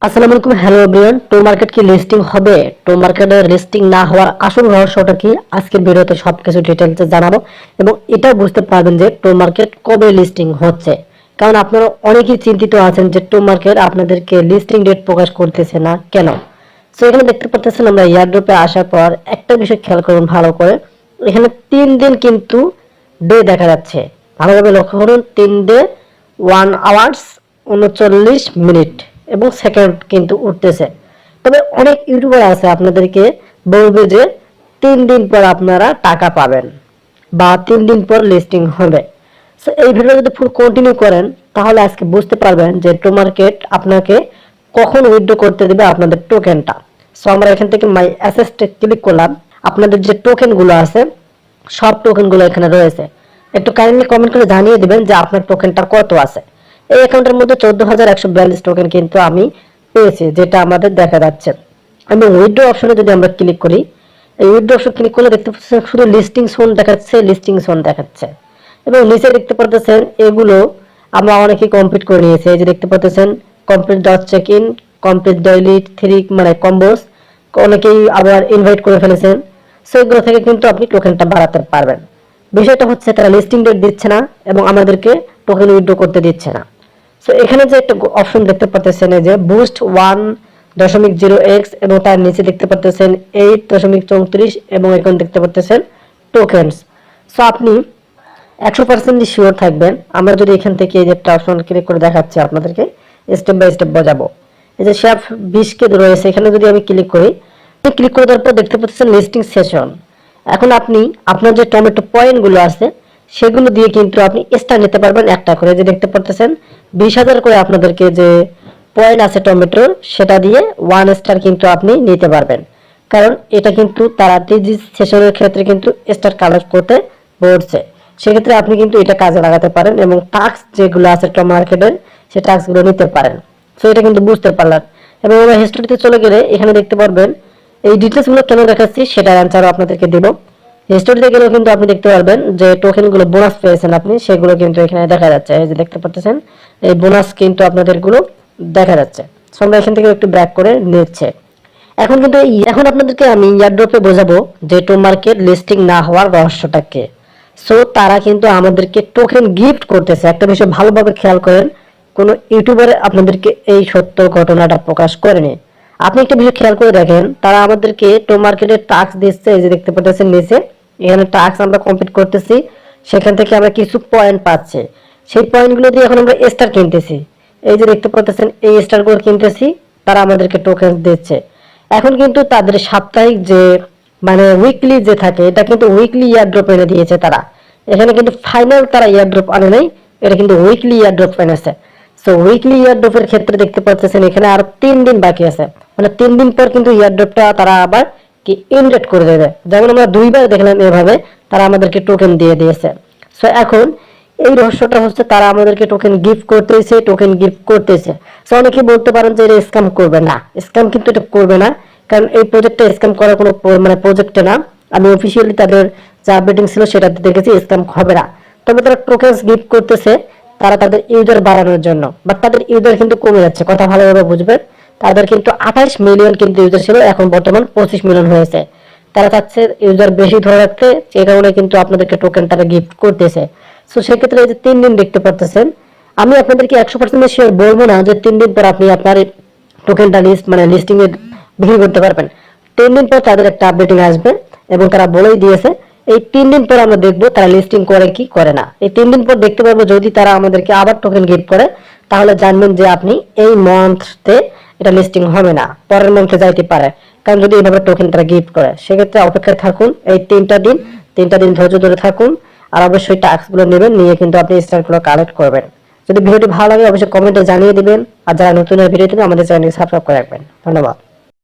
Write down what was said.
আসসালামু আলাইকুম, hello everyone. টো market কি লিস্টিং হবে? টো মার্কেটের লিস্টিং না হওয়ার আসল রহস্যটা কি? আজকের ভিডিওতে সবকিছু ডিটেইলসে জানাবো এবং এটাও বুঝতে পারবেন যে টো মার্কেট কবে লিস্টিং হচ্ছে। কারণ আপনারা অনেকেই চিন্তিত আছেন যে টো মার্কেট আপনাদেরকে লিস্টিং ডেট প্রকাশ করতেছে না কেন। সো এখানে দেখতে পাচ্ছেন আমরা এয়ারড্রপে আসার পর একটা বিষয় খেয়াল করুন ভালো করে। এখানে 3 দিন কিন্তু ডে দেখা যাচ্ছে। ভালোভাবে লক্ষ্য করুন, 3 ডে 1 আওয়ার্স 39 মিনিট এবং সেকেন্ড কিন্তু উঠতেছে। তবে অনেক ইউটিউবার আছে আপনাদেরকে বলবে যে 3 দিন পর আপনারা টাকা পাবেন বা 3 দিন পর লিস্টিং হবে। সো এই ভিডিও যদি ফুল কন্টিনিউ করেন তাহলে আজকে বুঝতে পারবেন যে টো মার্কেট আপনাকে কখন উইথড্র করতে দেবে আপনাদের টোকেনটা। সো আমরা এখান থেকে মাই অ্যাসেসটে ক্লিক করলাম। আপনাদের যে টোকেনগুলো আছে সব টোকেনগুলো এখানে রয়েছে। একটু কাইন্ডলি কমেন্ট করে জানিয়ে দিবেন যে আপনার টোকেনটা কত আছে। এই অ্যাকাউন্টের মধ্যে 14,142 টোকেন কিন্তু আমি পেয়েছি, যেটা আমাদের দেখা যাচ্ছে। এবং উইথড্র অপশনে যদি আমরা ক্লিক করি, এই উইথড্র অপশন ক্লিক করলে দেখতে পাচ্ছেন শুধু লিস্টিং সোন দেখাচ্ছে, লিস্টিং সোন দেখাচ্ছে। এবং নিচে দেখতে পাচ্ছেন এগুলো আমরা অনেকেই কমপ্লিট করে নিয়েছি। এই যে দেখতে পাচ্ছেন complete dot check in, complete daily 3 মানে কম্বোস, অনেকেই আবার ইনভাইট করে ফেলেছেন। সো এগুলো থেকে কিন্তু আপনি টোকেনটা বাড়াতে পারবেন। বিষয়টা হচ্ছে তারা লিস্টিং ডেট দিচ্ছে না এবং আমাদেরকে টোকেন উইথড্র করতে দিচ্ছে না। সো এখানে যে একটা অপশন দেখতে পাচ্ছেন এই যে বুস্ট 1.0x এবং তার নিচে দেখতে পাচ্ছেন 8.34 এবং এখন দেখতে পাচ্ছেন টোকেনস। সো আপনি 100% শিওর থাকবেন। আমরা যদি এখান থেকে এই যে একটা অপশন ক্লিক করে দেখাচ্ছি আপনাদেরকে, স্টেপ বাই স্টেপ বোঝাবো। এই যে শেফ 20 কে রয়েছে, এখানে যদি আমি ক্লিক করি, ক্লিক করে দেওয়ার পর দেখতে পাচ্ছেন লিস্টিং সেশন। এখন আপনি আপনার যে টমেটো পয়েন্ট গুলো আছে সেগুলো দিয়ে কিন্তু আপনি স্টার নিতে পারবেন একটা করে। যে দেখতে পাচ্ছেন 20,000 করে আপনাদেরকে যে পয়েন্ট আছে টমেটো, সেটা দিয়ে 1 স্টার কিন্তু আপনি নিতে পারবেন। কারণ এটা কিন্তু তারা টিজি সেশনের ক্ষেত্রে কিন্তু স্টার কালেক্ট করতে বলছে। সেক্ষেত্রে আপনি কিন্তু এটা কাজে লাগাতে পারেন এবং টাস্ক যেগুলো আছে টম মার্কেটের সেই টাস্কগুলো নিতে পারেন। সো এটা কিন্তু বুঝতে পারলাম। এবং আমরা হিস্ট্রিতে চলে গেলে এখানে দেখতে পারবেন এই ডিটেলসগুলো কেন দেখাচ্ছি সেটার অ্যান্সারও আপনাদেরকে দেব। হিস্টোরিতে গেলেও কিন্তু আপনি দেখতে পারবেন যে টোকেনগুলো বোনাস পেয়েছেন আপনি, সেগুলো কিন্তু এখানে দেখা যাচ্ছে। এই যে দেখতে পাচ্ছেন এই বোনাস কিন্তু আপনাদেরগুলো দেখা যাচ্ছে। সো আমরা এখান থেকে একটু ব্যাক করে নিচ্ছে। এখন কিন্তু এখন আপনাদেরকে আমি এয়ারড্রপে বোঝাবো যে টো মার্কেট লিস্টিং না হওয়ার রহস্যটা কি। সো তারা কিন্তু আমাদেরকে টোকেন গিফট করতেছে। একটা বিষয় ভালোভাবে খেয়াল করেন, কোনো ইউটিউবার আপনাদেরকে এই সত্য ঘটনাটা প্রকাশ করেনি। আপনি একটা বিষয় খেয়াল করে দেখেন, তারা আমাদেরকে টো মার্কেটের টাস্ক দিচ্ছে। এই যে দেখতে পাচ্ছেন নিচে এখানে টাস্ক আমরা কমপ্লিট করতেছি, সেখান থেকে আমরা কিছু পয়েন্ট পাচ্ছি। সেই পয়েন্টগুলো দিয়ে এখন আমরা স্টার কিনতেছি। এই যে দেখতে পাচ্ছেন এই স্টারগুলো কিনতেছি, তারা আমাদেরকে টোকেন দিচ্ছে। এখন কিন্তু তাদের সাপ্তাহিক যে মানে উইকলি যে থাকে, এটা কিন্তু উইকলি ইয়ারড্রপ এনে দিয়েছে তারা। এখানে কিন্তু ফাইনাল তারা ইয়ারড্রপ আনে নাই, এটা কিন্তু উইকলি ইয়ারড্রপ এনেছে। সো উইকলি ইয়ারড্রপের ক্ষেত্রে দেখতে পাচ্ছেন এখানে আর 3 দিন বাকি আছে। মানে 3 দিন পর কিন্তু ইয়ারড্রপটা তারা আবার কি ইনডেট করে দেবে। যেমন আমরা 2বার দেখলাম এভাবে তারা আমাদেরকে টোকেন দিয়ে দিয়েছে। সো এখন এই রহস্যটা হচ্ছে তারা আমাদেরকে টোকেন গিফট করতেছে, টোকেন গিফট করতেছে। সো অনেকে বলতে পারেন যে এটা স্ক্যাম করবে না, স্ক্যাম কিন্তু এটা করবে না। কারণ এই প্রজেক্টটা স্ক্যাম করার কোনো মানে প্রজেক্টে না। আমি অফিসিয়ালি তাদের যা আপডেটিং ছিল সেটাতে দেখেছি স্ক্যাম হবে না। তবে তারা টোকেনস গিফট করতেছে তারা তাদের ইউজার বাড়ানোর জন্য, বাট তাদের ইউজার কিন্তু কমে যাচ্ছে। কথা ভালোভাবে বুঝবেন, তাদের কিন্তু 28 মিলিয়ন কিন্তু ইউজার ছিল, এখন বর্তমান 25 মিলিয়ন হয়েছে। তারা চাচ্ছে ইউজার বেশি ধরে রাখতে, সেই কারণে কিন্তু আপনাদেরকে টোকেন তারা গিফট করতেছে। সো সেক্ষেত্রে এই যে 3 দিন দেখতে পাচ্ছেন, আমি আপনাদেরকে 100% শিওর বলবো না যে 3 দিন পর আপনি আপনার টোকেনটা মানে লিস্টিং এ বিক্রি করতে পারবেন। 3 দিন পর তাদের একটা আপডেটিং আসবে এবং তারা বলেই দিয়েছে এই 3 দিন পর আমরা দেখবো তারা লিস্টিং করে কি করে না। এই 3 দিন পর দেখতে পারবো, যদি তারা আমাদেরকে আবার টোকেন গিফট করে তাহলে জানবেন যে আপনি এই মান্থতে এটা লিস্টিং হবে না, পরের মান্থে যাইতে পারে। কারণ যদি এইভাবে টোকেন তারা গিফট করে, সেক্ষেত্রে অপেক্ষায় থাকুন এই 3টা দিন ধৈর্য ধরে থাকুন। আর অবশ্যই টাস্কগুলো নেবেন, নিয়ে কিন্তু আপনি স্টারগুলো কালেক্ট করবেন। যদি ভিডিওটি ভালো লাগে অবশ্যই কমেন্টে জানিয়ে দিবেন। আর যারা নতুন ভিডিও আমাদের চ্যানেলটি সাবস্ক্রাইব করে রাখবেন। ধন্যবাদ।